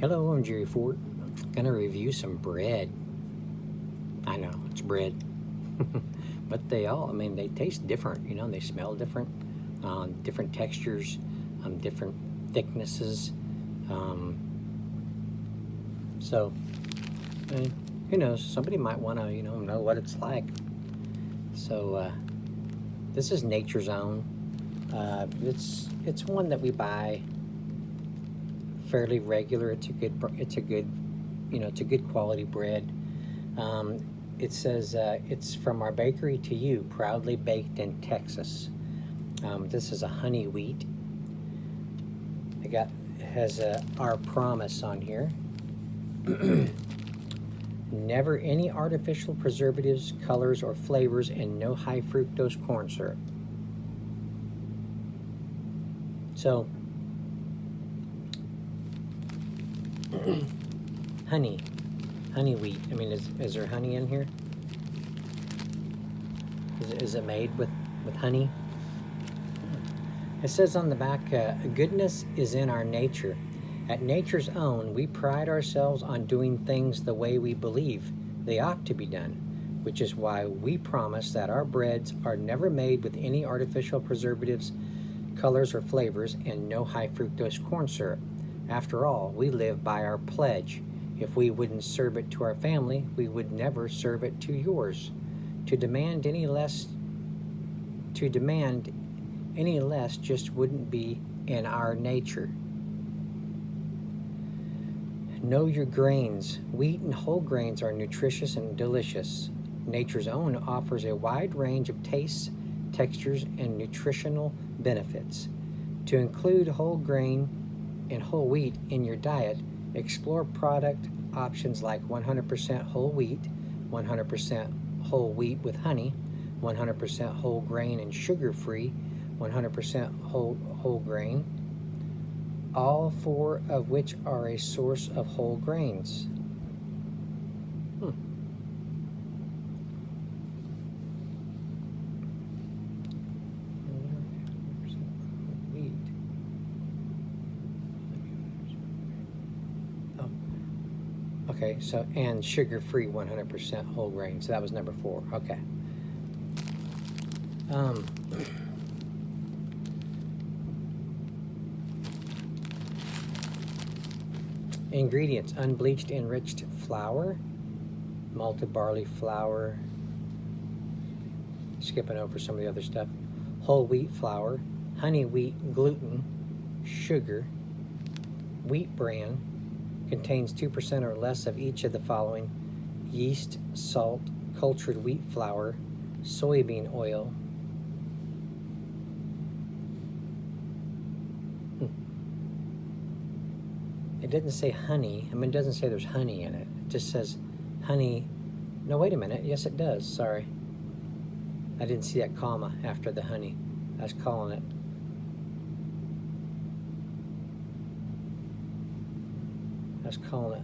Hello, I'm Jerry Fort. Gonna review some bread. I know, it's bread. But they taste different, they smell different, different textures, different thicknesses. So, who knows, somebody might wanna, know what it's like. So, this is Nature's Own. It's one that we buy fairly regular. It's a good quality bread. It says it's from our bakery to you, proudly baked in Texas. This is a honey wheat. It has our promise on here. Never any artificial preservatives, colors, or flavors, and no high fructose corn syrup. So, honey wheat. Is there honey in here? Is it made with honey? It says on the back, goodness is in our nature. At Nature's Own, we pride ourselves on doing things the way we believe they ought to be done, which is why we promise that our breads are never made with any artificial preservatives, colors, or flavors, and no high fructose corn syrup. After all, we live by our pledge. If we wouldn't serve it to our family, we would never serve it to yours. To demand any less just wouldn't be in our nature. Know your grains. Wheat and whole grains are nutritious and delicious. Nature's Own offers a wide range of tastes, textures, and nutritional benefits. To include whole grain and whole wheat in your diet, explore product options like 100% whole wheat, 100% whole wheat with honey, 100% whole grain and sugar-free, 100% whole grain, all four of which are a source of whole grains. Okay, so, and sugar-free 100% whole grain. So that was number 4. Okay. Ingredients: unbleached enriched flour, malted barley flour, skipping over some of the other stuff, whole wheat flour, honey wheat gluten, sugar, wheat bran, contains 2% or less of each of the following: yeast, salt, cultured wheat flour, soybean oil. It didn't say honey. It doesn't say there's honey in it. It just says honey. No, wait a minute. Yes, it does. Sorry. I didn't see that comma after the honey. I was calling it.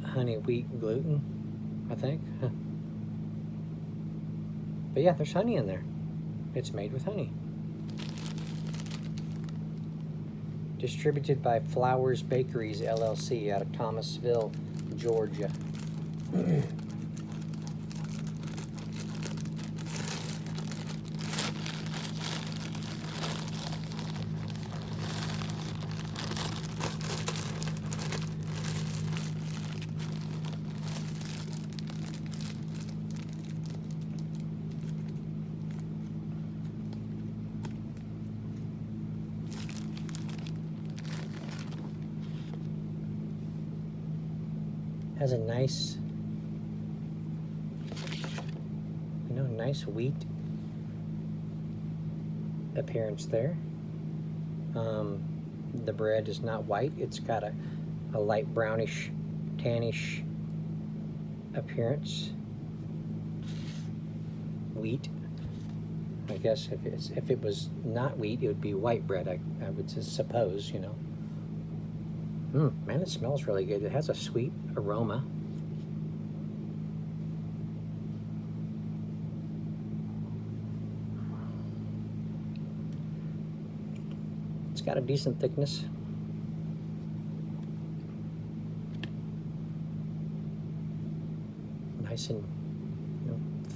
Honey wheat gluten, I think. But yeah, there's honey in there. It's made with honey. Distributed by Flowers Bakeries, LLC, out of Thomasville, Georgia. Has a nice, nice wheat appearance there. The bread is not white. It's got a light brownish, tannish appearance. Wheat. I guess if it was not wheat, it would be white bread. I would just suppose, Man, it smells really good. It has a sweet aroma. It's got a decent thickness. nice and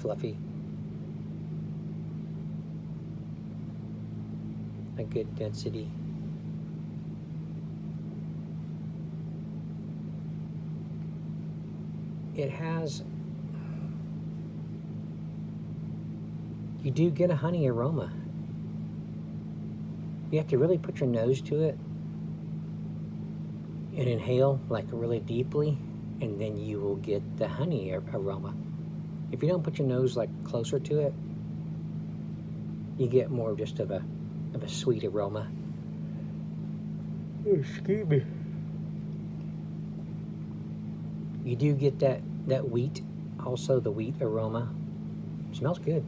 fluffy. A good density. It has, you do get a honey aroma. You have to really put your nose to it and inhale like really deeply, and then you will get the honey aroma. If you don't put your nose like closer to it, you get more just of a sweet aroma. Excuse me. You do get that wheat, also the wheat aroma. Smells good.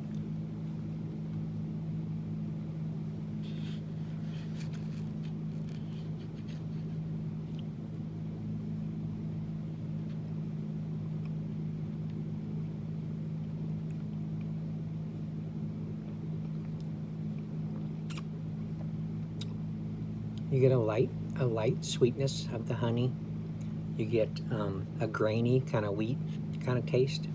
You get a light sweetness of the honey. You get a grainy kind of wheat kind of taste.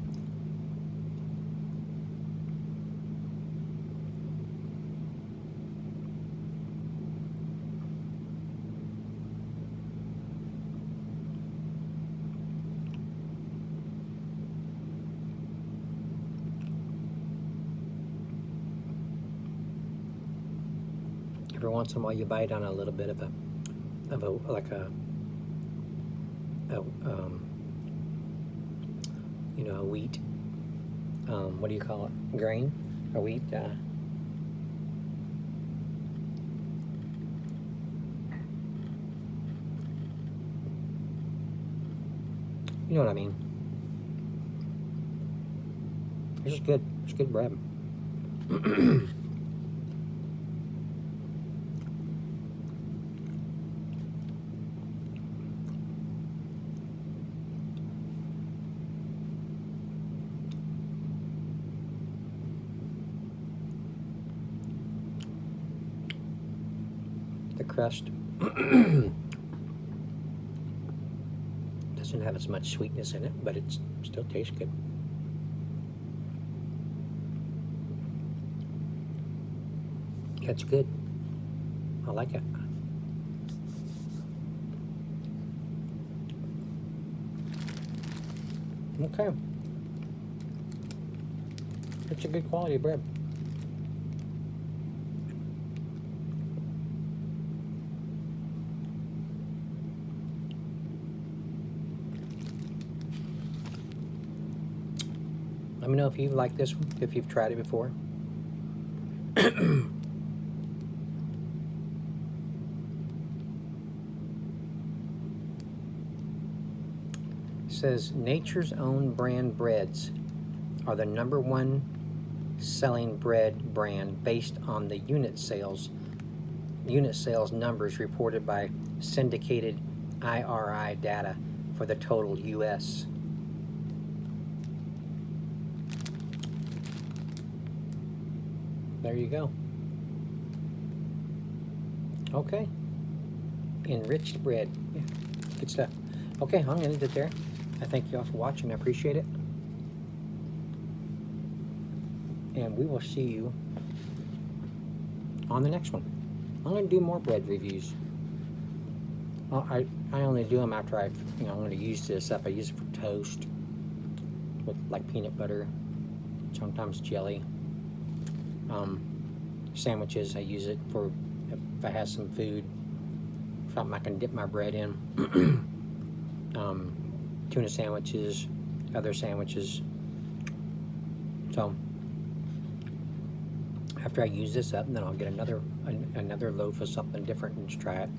Every once in a while you bite on a little bit of a wheat, what do you call it? Grain? A wheat, you know what I mean. It's just good. It's good bread. The crust doesn't have as much sweetness in it, but it still tastes good. It's good. I like it. Okay. It's a good quality bread. Let me know if you like this one, if you've tried it before. It says Nature's Own brand breads are the #1 selling bread brand based on the unit sales numbers reported by syndicated IRI data for the total U.S. There you go. Okay. Enriched bread. Yeah, good stuff. Okay, I'm going to end it there. I thank you all for watching. I appreciate it. And we will see you on the next one. I'm going to do more bread reviews. Well, I only do them after I'm going to use this up. I use it for toast with like peanut butter, sometimes jelly. Sandwiches, I use it for if I have some food, something I can dip my bread in. Tuna sandwiches, other sandwiches. So after I use this up, then I'll get another loaf of something different and just try it.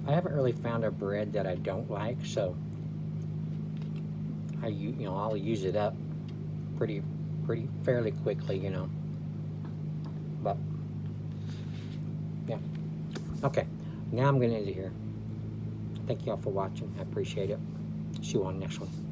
I haven't really found a bread that I don't like, so I'll use it up pretty fairly quickly, But yeah. Okay. Now I'm gonna end it here. Thank you all for watching. I appreciate it. See you on the next one.